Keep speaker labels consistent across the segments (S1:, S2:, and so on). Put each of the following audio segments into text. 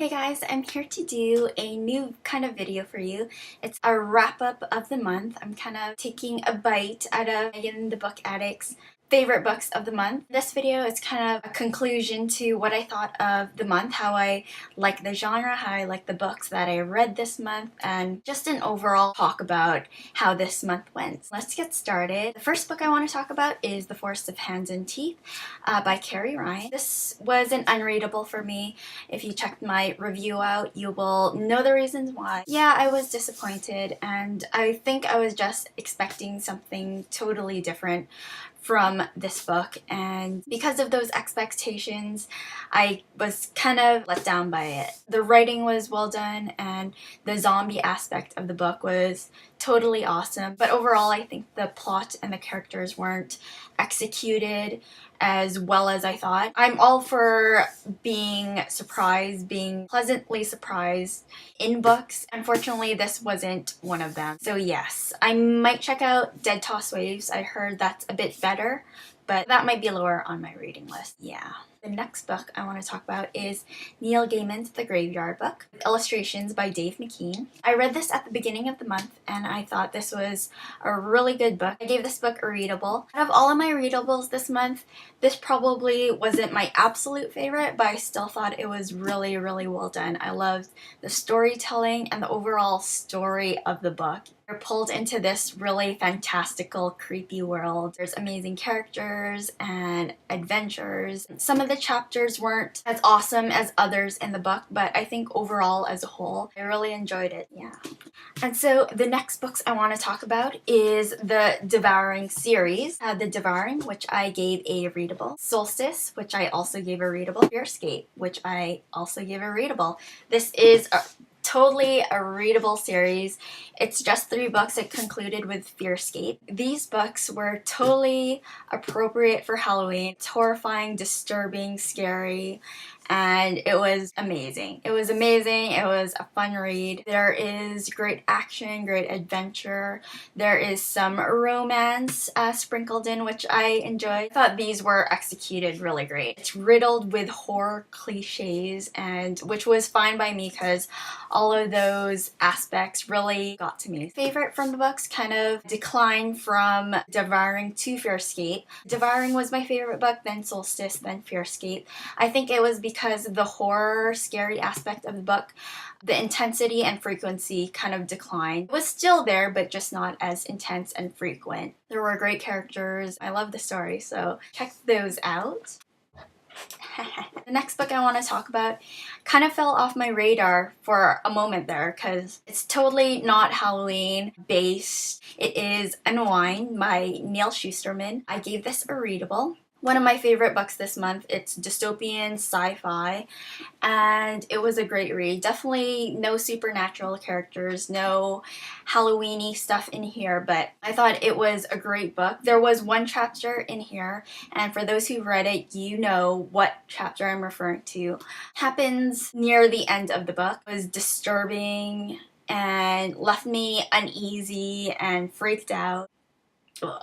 S1: Hey guys, I'm here to do a new kind of video for you. It's a wrap-up of the month. I'm kind of taking a bite out of Megan the Book Addict's favorite books of the month. This video is kind of a conclusion to what I thought of the month, how I like the genre, how I like the books that I read this month, and just an overall talk about how this month went. Let's get started. The first book I want to talk about is The Forest of Hands and Teeth by Carrie Ryan. This was an unreadable for me. If you checked my review out, you will know the reasons why. Yeah, I was disappointed, and I think I was just expecting something totally different from this book, and because of those expectations, I was kind of let down by it. The writing was well done, and the zombie aspect of the book was totally awesome, but overall I think the plot and the characters weren't executed as well as I thought. I'm all for being surprised, being pleasantly surprised in books. Unfortunately, this wasn't one of them. So yes, I might check out Dead Toss Waves. I heard that's a bit better, but that might be lower on my reading list. Yeah. The next book I want to talk about is Neil Gaiman's The Graveyard Book, with illustrations by Dave McKean. I read this at the beginning of the month, and I thought this was a really good book. I gave this book a readable. Out of all of my readables this month, this probably wasn't my absolute favorite, but I still thought it was really, really well done. I loved the storytelling and the overall story of the book. You're pulled into this really fantastical, creepy world. There's amazing characters and adventures. Some of the chapters weren't as awesome as others in the book, but I think overall as a whole, I really enjoyed it. Yeah. And so the next books I want to talk about is the Devouring series. The Devouring, which I gave a readable. Solstice, which I also gave a readable. Fearscape, which I also gave a readable. This is totally a readable series. It's just 3 books. It concluded with Fearscape. These books were totally appropriate for Halloween. It's horrifying, disturbing, scary, and it was amazing. It was amazing. It was a fun read. There is great action, great adventure. There is some romance sprinkled in, which I enjoyed. I thought these were executed really great. It's riddled with horror cliches, and which was fine by me because all of those aspects really got to me. Favorite from the books kind of declined from Devouring to Fearscape. Devouring was my favorite book, then Solstice, then Fearscape. I think it was because the horror, scary aspect of the book, the intensity and frequency kind of declined. It was still there, but just not as intense and frequent. There were great characters. I love the story, so check those out. The next book I want to talk about kind of fell off my radar for a moment there because it's totally not Halloween based. It is Unwind by Neil Shusterman. I gave this a readable. One of my favorite books this month. It's dystopian sci-fi, and it was a great read. Definitely no supernatural characters, no Halloween-y stuff in here, but I thought it was a great book. There was one chapter in here, and for those who've read it, you know what chapter I'm referring to. Happens near the end of the book. It was disturbing and left me uneasy and freaked out. Ugh.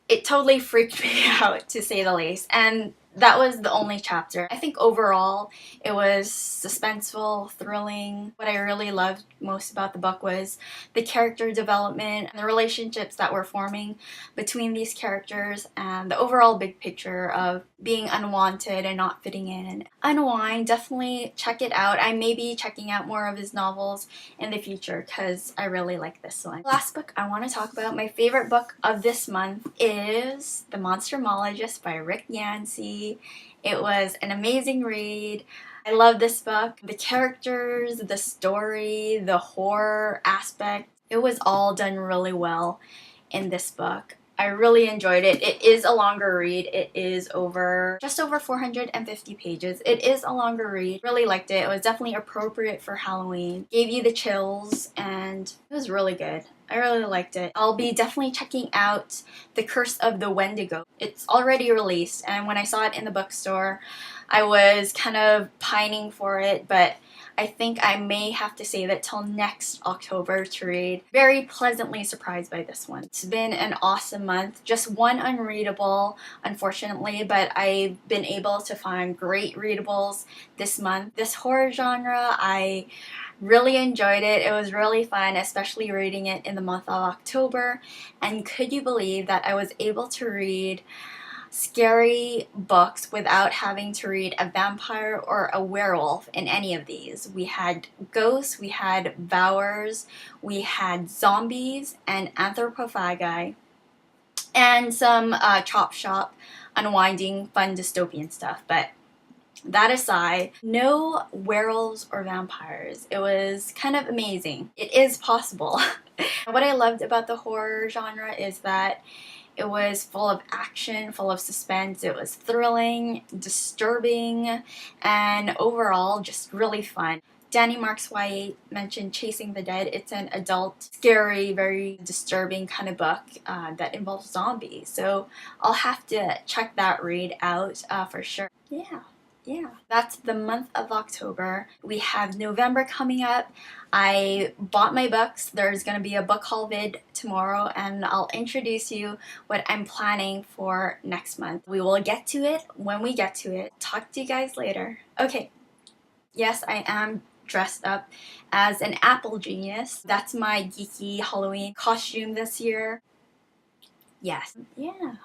S1: It totally freaked me out, to say the least, and that was the only chapter. I think overall it was suspenseful, thrilling. What I really loved most about the book was the character development and the relationships that were forming between these characters and the overall big picture of being unwanted and not fitting in. Unwind, definitely check it out. I may be checking out more of his novels in the future because I really like this one. Last book I want to talk about, my favorite book of this month, is The Monstermologist by Rick Yancey. It was an amazing read. I love this book. The characters, the story, the horror aspect, it was all done really well in this book. I really enjoyed it. It is a longer read. It is just over 450 pages. It is a longer read. Really liked it. It was definitely appropriate for Halloween. Gave you the chills, and it was really good. I really liked it. I'll be definitely checking out The Curse of the Wendigo. It's already released, and when I saw it in the bookstore, I was kind of pining for it, but I think I may have to save it till next October to read. Very pleasantly surprised by this one. It's been an awesome month. Just one unreadable, unfortunately, but I've been able to find great readables this month. This horror genre, I really enjoyed it. It was really fun, especially reading it in the month of October. And could you believe that I was able to read scary books without having to read a vampire or a werewolf in any of these? We had ghosts, we had devours, we had zombies and anthropophagi, and some chop shop, unwinding, fun dystopian stuff. But that aside, no werewolves or vampires. It was kind of amazing. It is possible. What I loved about the horror genre is that it was full of action, full of suspense. It was thrilling, disturbing, and overall just really fun. Danny Marks White mentioned Chasing the Dead. It's an adult, scary, very disturbing kind of book that involves zombies. So I'll have to check that read out for sure. Yeah, that's the month of October. We have November coming up. I bought my books. There's going to be a book haul vid tomorrow, and I'll introduce you what I'm planning for next month. We will get to it when we get to it. Talk to you guys later. Okay, yes, I am dressed up as an apple genius. That's my geeky Halloween costume this year. Yes, yeah.